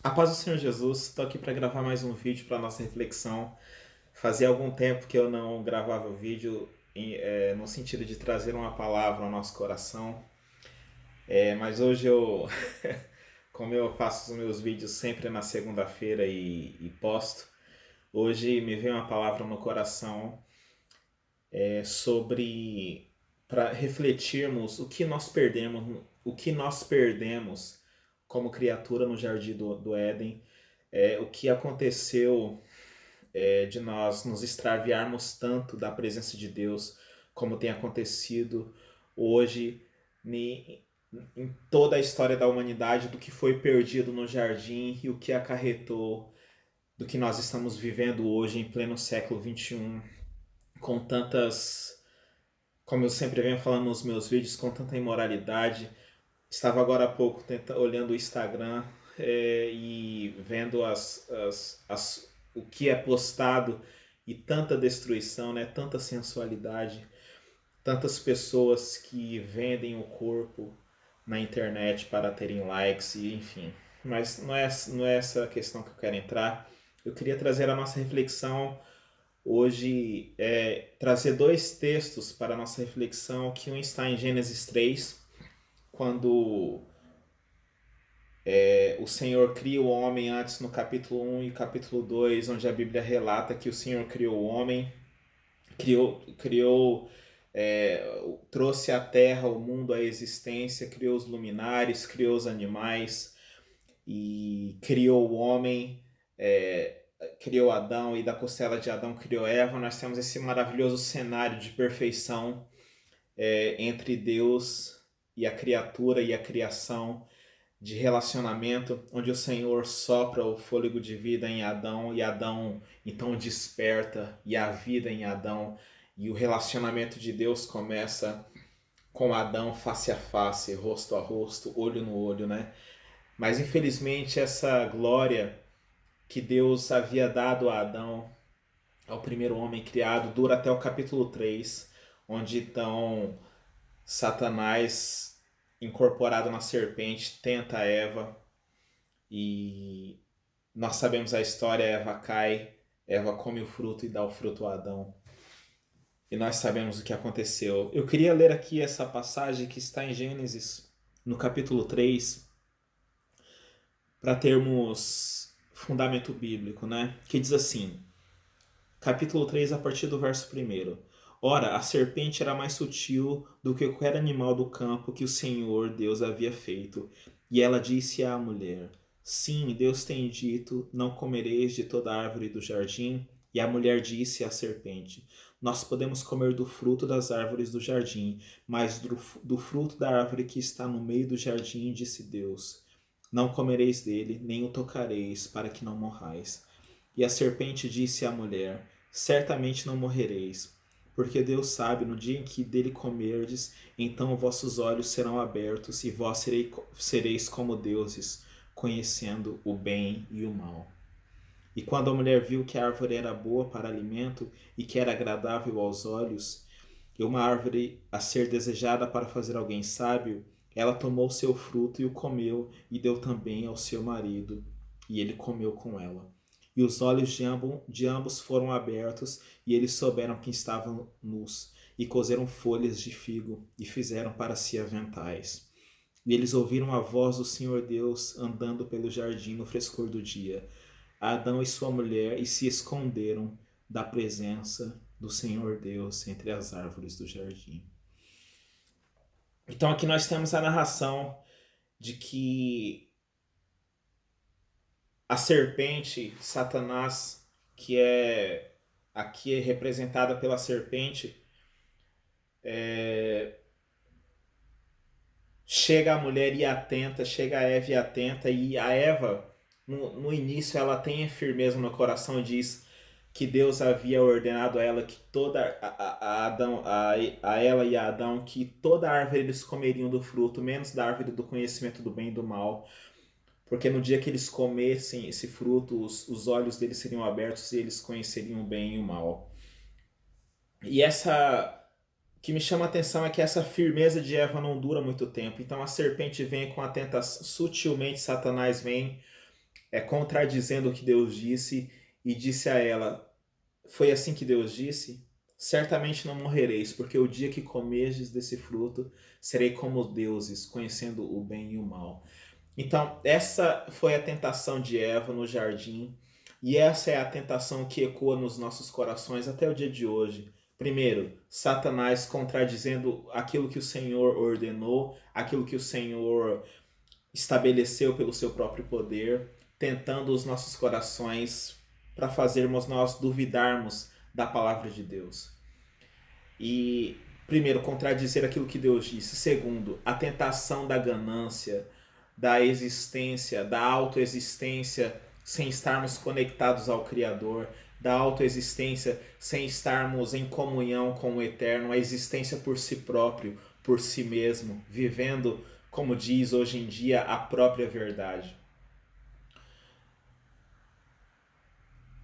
A paz do Senhor Jesus, estou aqui para gravar mais um vídeo para nossa reflexão. Fazia algum tempo que eu não gravava o vídeo no sentido de trazer uma palavra ao nosso coração, mas hoje como eu faço os meus vídeos sempre na segunda-feira e posto, hoje me veio uma palavra no coração sobre para refletirmos o que nós perdemos como criatura no jardim do Éden, o que aconteceu de nós nos extraviarmos tanto da presença de Deus, como tem acontecido hoje em toda a história da humanidade, do que foi perdido no jardim e o que acarretou do que nós estamos vivendo hoje em pleno século XXI, com tantas, como eu sempre venho falando nos meus vídeos, com tanta imoralidade. Estava agora há pouco olhando o Instagram e vendo o que é postado e tanta destruição, né? Tanta sensualidade, tantas pessoas que vendem o corpo na internet para terem likes e enfim. Mas não é essa a questão que eu quero entrar. Eu queria trazer a nossa reflexão hoje, trazer dois textos para a nossa reflexão, que um está em Gênesis 3, quando o Senhor cria o homem antes no capítulo 1 e capítulo 2, onde a Bíblia relata que o Senhor criou o homem, criou trouxe à terra, o mundo, à existência, criou os luminares, criou os animais e criou o homem, criou Adão e da costela de Adão criou Eva. Nós temos esse maravilhoso cenário de perfeição entre Deus e a criatura e a criação, de relacionamento, onde o Senhor sopra o fôlego de vida em Adão e Adão então desperta e a vida em Adão, e o relacionamento de Deus começa com Adão face a face, rosto a rosto, olho no olho, né? Mas infelizmente essa glória que Deus havia dado a Adão, ao primeiro homem criado, dura até o capítulo 3, onde então Satanás, incorporado na serpente, tenta Eva e nós sabemos a história. Eva cai, Eva come o fruto e dá o fruto a Adão. E nós sabemos o que aconteceu. Eu queria ler aqui essa passagem que está em Gênesis, no capítulo 3, para termos fundamento bíblico, né? Que diz assim, capítulo 3, a partir do verso 1. Ora, a serpente era mais sutil do que qualquer animal do campo que o Senhor Deus havia feito. E ela disse à mulher: Sim, Deus tem dito, não comereis de toda árvore do jardim. E a mulher disse à serpente: Nós podemos comer do fruto das árvores do jardim, mas do fruto da árvore que está no meio do jardim, disse Deus: Não comereis dele, nem o tocareis, para que não morrais. E a serpente disse à mulher: Certamente não morrereis, porque Deus sabe, no dia em que dele comerdes, então vossos olhos serão abertos e vós sereis como deuses, conhecendo o bem e o mal. E quando a mulher viu que a árvore era boa para alimento e que era agradável aos olhos, e uma árvore a ser desejada para fazer alguém sábio, ela tomou seu fruto e o comeu, e deu também ao seu marido, e ele comeu com ela. E os olhos de ambos foram abertos, e eles souberam que estavam nus, e cozeram folhas de figo, e fizeram para si aventais. E eles ouviram a voz do Senhor Deus andando pelo jardim no frescor do dia, Adão e sua mulher, e se esconderam da presença do Senhor Deus entre as árvores do jardim. Então aqui nós temos a narração de que a serpente, Satanás, que aqui é representada pela serpente, chega a mulher e atenta, chega a Eva e atenta, e a Eva, no início, ela tem firmeza no coração e diz que Deus havia ordenado a ela que a ela e a Adão, que toda árvore eles comeriam do fruto, menos da árvore do conhecimento do bem e do mal, porque no dia que eles comessem esse fruto, os olhos deles seriam abertos e eles conheceriam o bem e o mal. E essa que me chama a atenção é que essa firmeza de Eva não dura muito tempo. Então a serpente vem com a tentação, sutilmente Satanás vem contradizendo o que Deus disse, e disse a ela: foi assim que Deus disse? Certamente não morrereis, porque o dia que comerdes desse fruto, serei como deuses, conhecendo o bem e o mal. Então, essa foi a tentação de Eva no jardim, e essa é a tentação que ecoa nos nossos corações até o dia de hoje. Primeiro, Satanás contradizendo aquilo que o Senhor ordenou, aquilo que o Senhor estabeleceu pelo seu próprio poder, tentando os nossos corações para fazermos nós duvidarmos da palavra de Deus. E, primeiro, contradizer aquilo que Deus disse. Segundo, a tentação da ganância, da existência, da autoexistência, sem estarmos conectados ao Criador, da autoexistência sem estarmos em comunhão com o Eterno, a existência por si próprio, por si mesmo, vivendo, como diz hoje em dia, a própria verdade.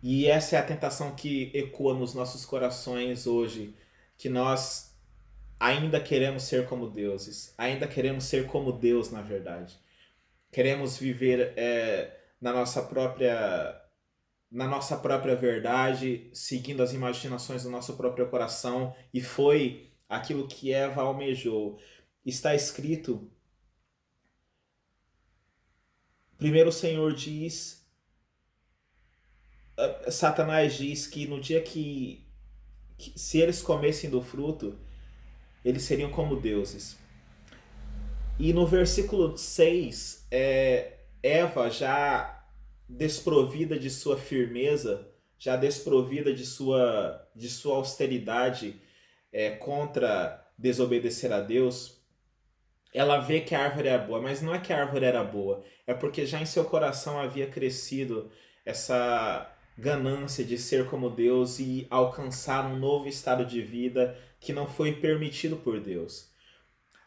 E essa é a tentação que ecoa nos nossos corações hoje, que nós ainda queremos ser como deuses, ainda queremos ser como Deus, na verdade. Queremos viver na nossa própria verdade, seguindo as imaginações do nosso próprio coração, e foi aquilo que Eva almejou. Está escrito, primeiro o Senhor diz, Satanás diz que no dia que se eles comessem do fruto, eles seriam como deuses. E no versículo 6, Eva, já desprovida de sua firmeza, já desprovida de sua austeridade contra desobedecer a Deus, ela vê que a árvore era boa, mas não é que a árvore era boa, é porque já em seu coração havia crescido essa ganância de ser como Deus e alcançar um novo estado de vida que não foi permitido por Deus.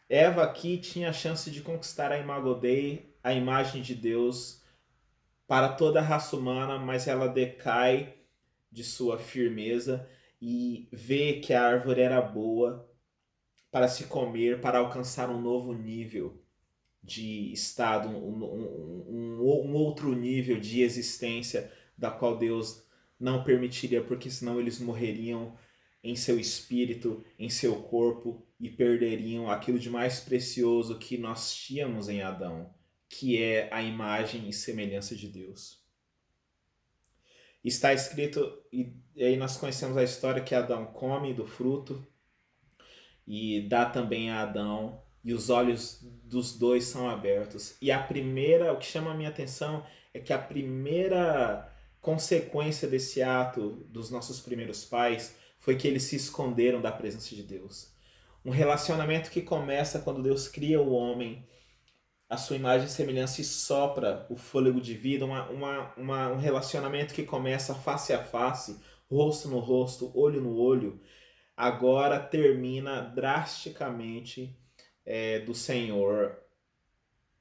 Eva aqui tinha a chance de conquistar a Imago Dei, a imagem de Deus, para toda a raça humana, mas ela decai de sua firmeza e vê que a árvore era boa para se comer, para alcançar um novo nível de estado, um outro nível de existência da qual Deus não permitiria, porque senão eles morreriam em seu espírito, em seu corpo e perderiam aquilo de mais precioso que nós tínhamos em Adão, que é a imagem e semelhança de Deus. Está escrito, e aí nós conhecemos a história que Adão come do fruto e dá também a Adão, e os olhos dos dois são abertos. E o que chama a minha atenção é que a primeira consequência desse ato dos nossos primeiros pais foi que eles se esconderam da presença de Deus. Um relacionamento que começa quando Deus cria o homem, a sua imagem e semelhança, e sopra o fôlego de vida, um relacionamento que começa face a face, rosto no rosto, olho no olho, agora termina drasticamente do Senhor,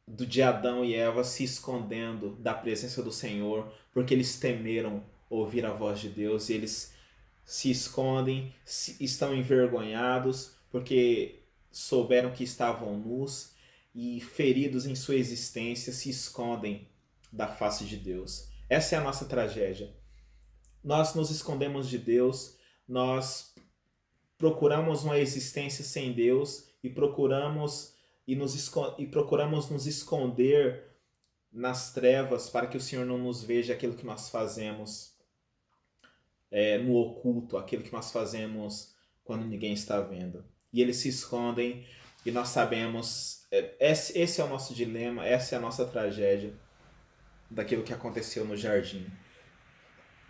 de Adão e Eva se escondendo da presença do Senhor, porque eles temeram ouvir a voz de Deus, e eles se escondem, estão envergonhados, porque souberam que estavam nus e feridos em sua existência, se escondem da face de Deus. Essa é a nossa tragédia. Nós nos escondemos de Deus, nós procuramos uma existência sem Deus e procuramos nos esconder nas trevas para que o Senhor não nos veja aquilo que nós fazemos no oculto, aquilo que nós fazemos quando ninguém está vendo. E eles se escondem e nós sabemos, esse é o nosso dilema, essa é a nossa tragédia daquilo que aconteceu no jardim.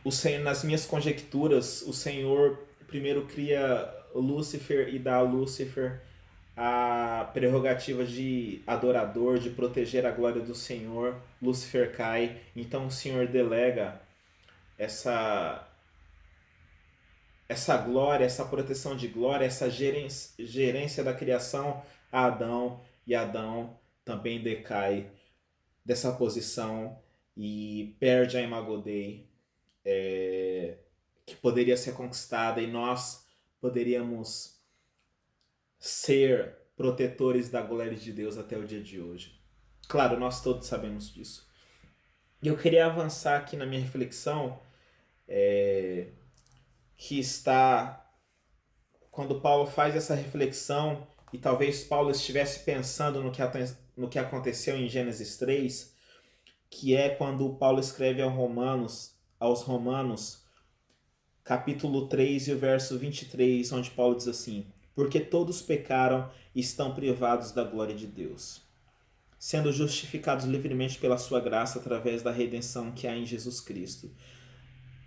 O Senhor, nas minhas conjecturas, o Senhor primeiro cria Lúcifer e dá a Lúcifer a prerrogativa de adorador, de proteger a glória do Senhor. Lúcifer cai, então o Senhor delega essa glória, essa proteção de glória, essa gerência da criação a Adão, e Adão também decai dessa posição e perde a Imago Dei, que poderia ser conquistada, e nós poderíamos ser protetores da glória de Deus até o dia de hoje. Claro, nós todos sabemos disso. E eu queria avançar aqui na minha reflexão, que está quando Paulo faz essa reflexão, e talvez Paulo estivesse pensando no que aconteceu em Gênesis 3, que é quando Paulo escreve aos Romanos, capítulo 3 e o verso 23, onde Paulo diz assim: porque todos pecaram e estão privados da glória de Deus, sendo justificados livremente pela sua graça através da redenção que há em Jesus Cristo,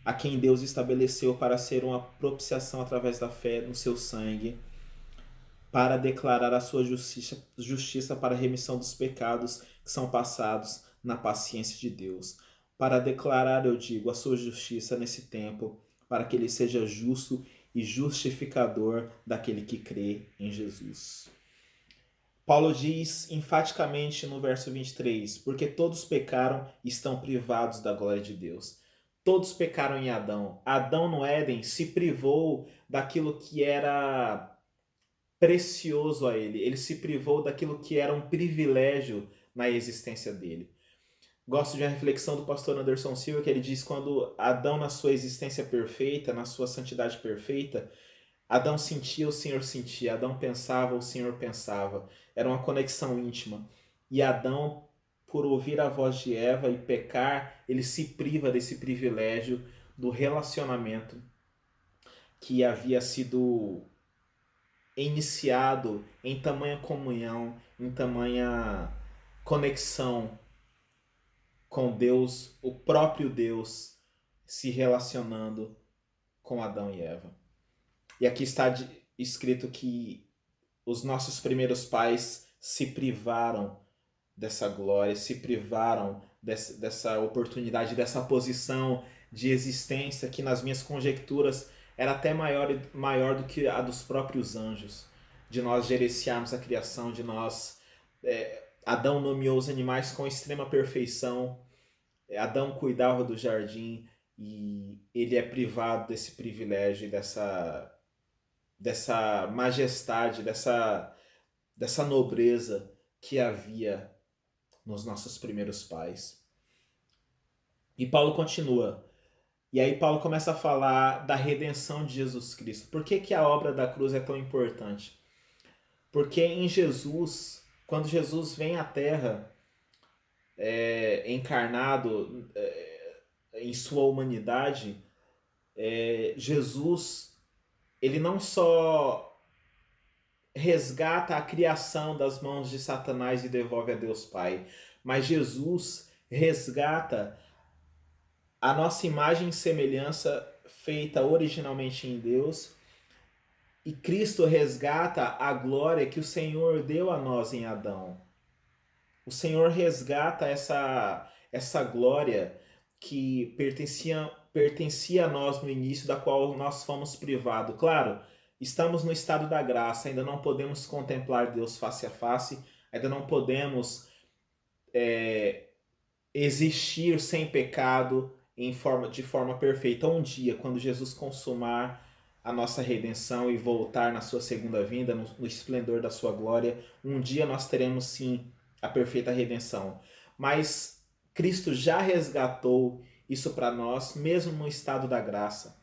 a quem Deus estabeleceu para ser uma propiciação através da fé no seu sangue, para declarar a sua justiça para a remissão dos pecados que são passados na paciência de Deus. Para declarar, eu digo, a sua justiça nesse tempo, para que ele seja justo e justificador daquele que crê em Jesus. Paulo diz enfaticamente no verso 23, porque todos pecaram e estão privados da glória de Deus. Todos pecaram em Adão. Adão no Éden se privou daquilo que era precioso a ele. Ele se privou daquilo que era um privilégio na existência dele. Gosto de uma reflexão do pastor Anderson Silva, que ele diz quando Adão, na sua existência perfeita, na sua santidade perfeita, Adão sentia, o Senhor sentia. Adão pensava, o Senhor pensava. Era uma conexão íntima. E Adão, por ouvir a voz de Eva e pecar, ele se priva desse privilégio do relacionamento que havia sido iniciado em tamanha comunhão, em tamanha conexão com Deus, o próprio Deus se relacionando com Adão e Eva. E aqui está escrito que os nossos primeiros pais se privaram dessa glória, se privaram dessa oportunidade, dessa posição de existência que nas minhas conjecturas era até maior do que a dos próprios anjos, de nós gerenciarmos a criação, de nós... Adão nomeou os animais com extrema perfeição, Adão cuidava do jardim e ele é privado desse privilégio, dessa majestade, dessa nobreza que havia nos nossos primeiros pais. E Paulo continua. E aí Paulo começa a falar da redenção de Jesus Cristo. Por que, que a obra da cruz é tão importante? Porque em Jesus, quando Jesus vem à Terra, encarnado em sua humanidade, Jesus, ele não só resgata a criação das mãos de Satanás e devolve a Deus Pai, mas Jesus resgata a nossa imagem e semelhança feita originalmente em Deus, e Cristo resgata a glória que o Senhor deu a nós em Adão. O Senhor resgata essa glória que pertencia a nós no início, da qual nós fomos privados. Claro, estamos no estado da graça, ainda não podemos contemplar Deus face a face, ainda não podemos existir sem pecado de forma perfeita. Um dia, quando Jesus consumar a nossa redenção e voltar na sua segunda vinda, no esplendor da sua glória, um dia nós teremos sim a perfeita redenção. Mas Cristo já resgatou isso para nós, mesmo no estado da graça.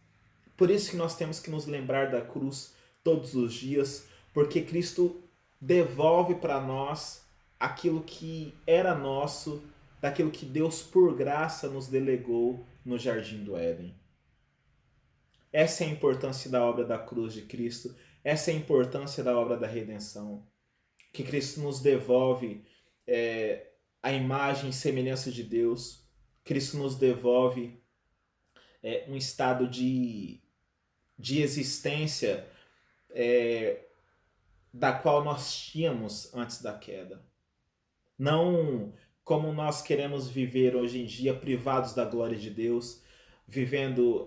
Por isso que nós temos que nos lembrar da cruz todos os dias, porque Cristo devolve para nós aquilo que era nosso, daquilo que Deus por graça nos delegou no jardim do Éden. Essa é a importância da obra da cruz de Cristo, essa é a importância da obra da redenção, que Cristo nos devolve a imagem e semelhança de Deus, Cristo nos devolve um estado de existência da qual nós tínhamos antes da queda. Não como nós queremos viver hoje em dia, privados da glória de Deus, vivendo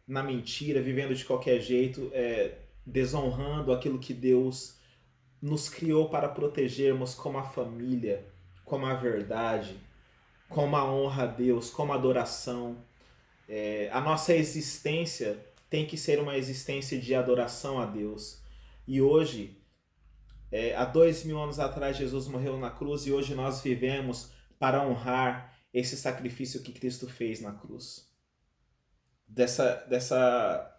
na mentira, vivendo de qualquer jeito, desonrando aquilo que Deus nos criou para protegermos, como a família, como a verdade, como a honra a Deus, como a adoração. A nossa existência tem que ser uma existência de adoração a Deus. E hoje, há 2000 anos atrás, Jesus morreu na cruz, e hoje nós vivemos para honrar esse sacrifício que Cristo fez na cruz. Dessa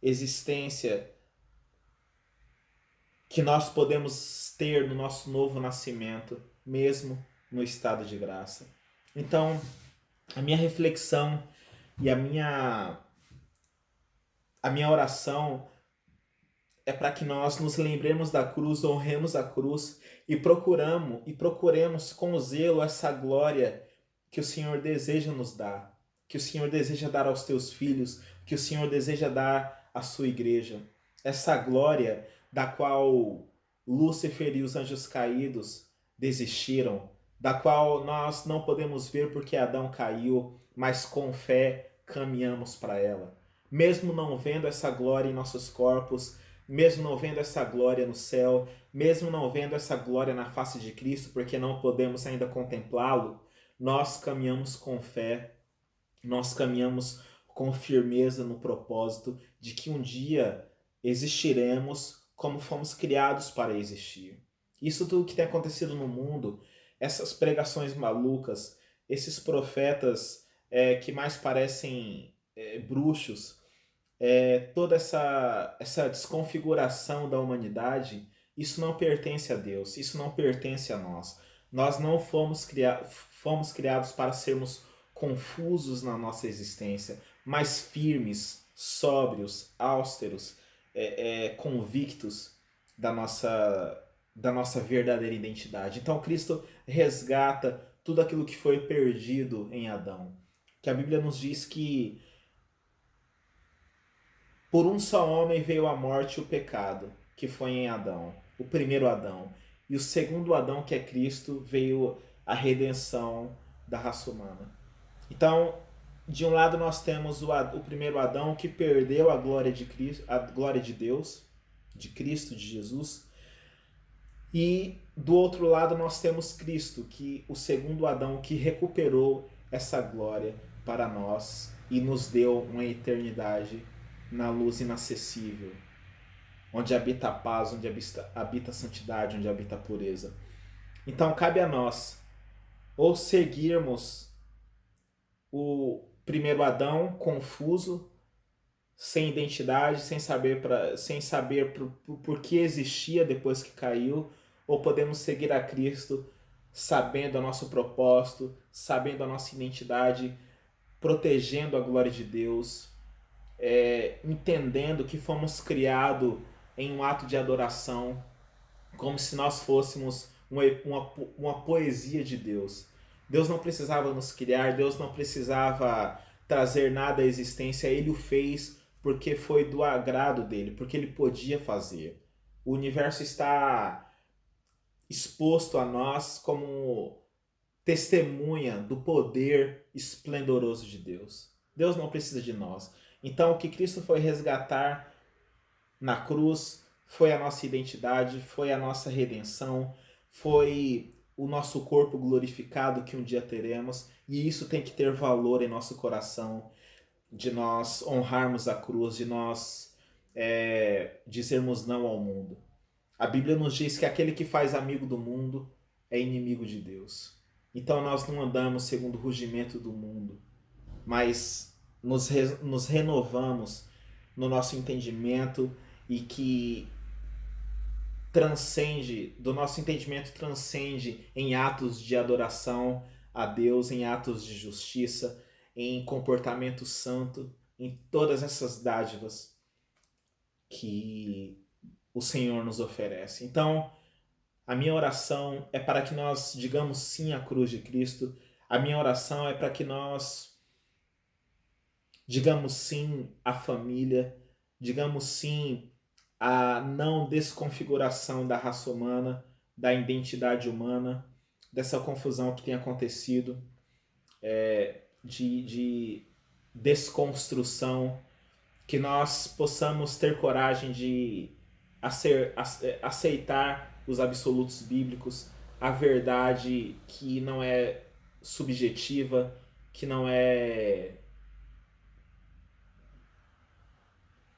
existência que nós podemos ter no nosso novo nascimento, mesmo no estado de graça. Então, a minha reflexão e a minha oração é para que nós nos lembremos da cruz, honremos a cruz e procuremos com zelo essa glória que o Senhor deseja nos dar, que o Senhor deseja dar aos teus filhos, que o Senhor deseja dar à sua igreja. Essa glória da qual Lúcifer e os anjos caídos desistiram, da qual nós não podemos ver porque Adão caiu, mas com fé caminhamos para ela. Mesmo não vendo essa glória em nossos corpos, mesmo não vendo essa glória no céu, mesmo não vendo essa glória na face de Cristo, porque não podemos ainda contemplá-lo, nós caminhamos com fé, nós caminhamos com firmeza no propósito de que um dia existiremos como fomos criados para existir. Isso tudo que tem acontecido no mundo, essas pregações malucas, esses profetas que mais parecem bruxos, toda essa desconfiguração da humanidade, isso não pertence a Deus, isso não pertence a nós. Nós não fomos criados para sermos confusos na nossa existência, mas firmes, sóbrios, austeros, convictos da nossa verdadeira identidade. Então Cristo resgata tudo aquilo que foi perdido em Adão. Que a Bíblia nos diz que por um só homem veio a morte e o pecado, que foi em Adão, o primeiro Adão. E o segundo Adão, que é Cristo, veio a redenção da raça humana. Então, de um lado nós temos o primeiro Adão que perdeu a glória de Cristo, a glória de Deus, de Cristo, de Jesus. E do outro lado nós temos Cristo, que o segundo Adão que recuperou essa glória para nós e nos deu uma eternidade na luz inacessível, onde habita a paz, onde habita a santidade, onde habita a pureza. Então cabe a nós ou seguirmos o primeiro Adão confuso, sem identidade, sem saber por que existia depois que caiu, ou podemos seguir a Cristo sabendo o nosso propósito, sabendo a nossa identidade, protegendo a glória de Deus, entendendo que fomos criados em um ato de adoração, como se nós fôssemos uma poesia de Deus. Deus não precisava nos criar, Deus não precisava trazer nada à existência, Ele o fez porque foi do agrado dele, porque Ele podia fazer. O universo está exposto a nós como testemunha do poder esplendoroso de Deus. Deus não precisa de nós. Então, o que Cristo foi resgatar na cruz foi a nossa identidade, foi a nossa redenção, foi o nosso corpo glorificado que um dia teremos, e isso tem que ter valor em nosso coração, de nós honrarmos a cruz, de nós dizermos não ao mundo. A Bíblia nos diz que aquele que faz amigo do mundo é inimigo de Deus. Então nós não andamos segundo o rugimento do mundo, mas nos renovamos no nosso entendimento e que do nosso entendimento transcende em atos de adoração a Deus, em atos de justiça, em comportamento santo, em todas essas dádivas que o Senhor nos oferece. Então, a minha oração é para que nós digamos sim à cruz de Cristo. A minha oração é para que nós digamos sim à família, digamos sim à não desconfiguração da raça humana, da identidade humana, dessa confusão que tem acontecido, de desconstrução, que nós possamos ter coragem de aceitar os absolutos bíblicos, a verdade que não é subjetiva, que não é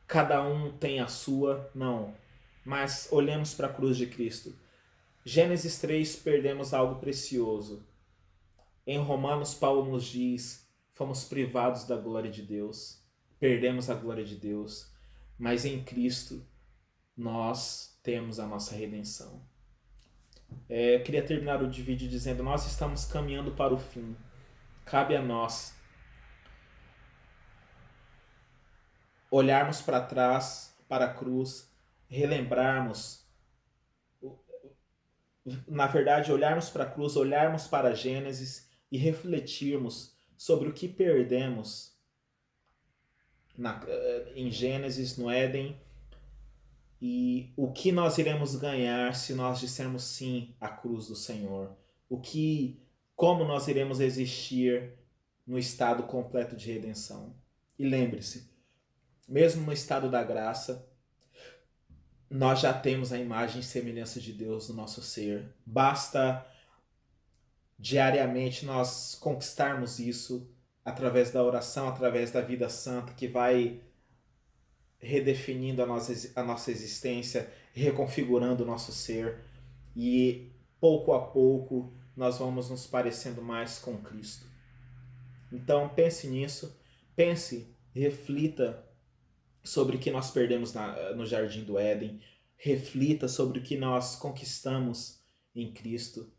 cada um tem a sua, não. Mas olhemos para a cruz de Cristo. Gênesis 3, perdemos algo precioso. Em Romanos, Paulo nos diz: fomos privados da glória de Deus, perdemos a glória de Deus, mas em Cristo nós temos a nossa redenção. Eu queria terminar o vídeo dizendo: nós estamos caminhando para o fim. Cabe a nós olharmos para trás, para a cruz, relembrarmos, na verdade, olharmos para a cruz, olharmos para Gênesis e refletirmos sobre o que perdemos em Gênesis, no Éden, e o que nós iremos ganhar se nós dissermos sim à cruz do Senhor. Como nós iremos existir no estado completo de redenção. E lembre-se, mesmo no estado da graça, nós já temos a imagem e semelhança de Deus no nosso ser. Basta diariamente nós conquistarmos isso através da oração, através da vida santa, que vai redefinindo a nossa existência, reconfigurando o nosso ser, e pouco a pouco nós vamos nos parecendo mais com Cristo. Então pense nisso, pense, reflita sobre o que nós perdemos no Jardim do Éden, reflita sobre o que nós conquistamos em Cristo,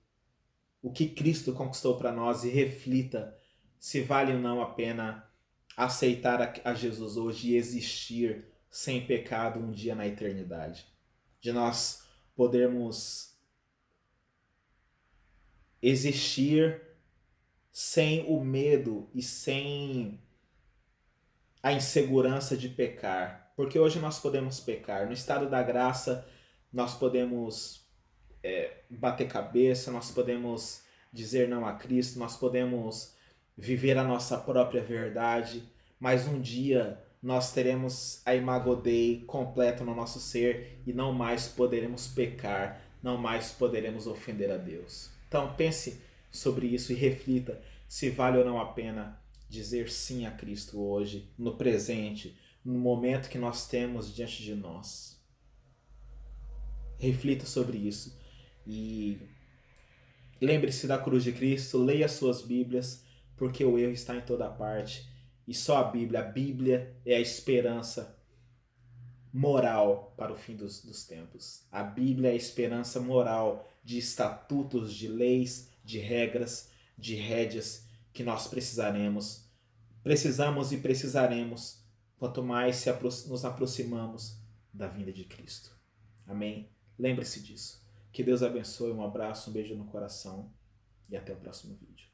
o que Cristo conquistou para nós, e reflita se vale ou não a pena aceitar a Jesus hoje e existir sem pecado um dia na eternidade. De nós podermos existir sem o medo e sem a insegurança de pecar. Porque hoje nós podemos pecar. No estado da graça, nós podemos bater cabeça, nós podemos dizer não a Cristo, nós podemos viver a nossa própria verdade, mas um dia nós teremos a Imago Dei completa no nosso ser e não mais poderemos pecar, não mais poderemos ofender a Deus. Então pense sobre isso e reflita se vale ou não a pena dizer sim a Cristo hoje, no presente, no momento que nós temos diante de nós. Reflita sobre isso e lembre-se da cruz de Cristo, leia suas Bíblias, porque o erro está em toda parte. E só a Bíblia é a esperança moral para o fim dos tempos. A Bíblia é a esperança moral de estatutos, de leis, de regras, de rédeas que nós precisamos e precisaremos, quanto mais nos aproximamos da vinda de Cristo. Amém? Lembre-se disso. Que Deus abençoe, um abraço, um beijo no coração e até o próximo vídeo.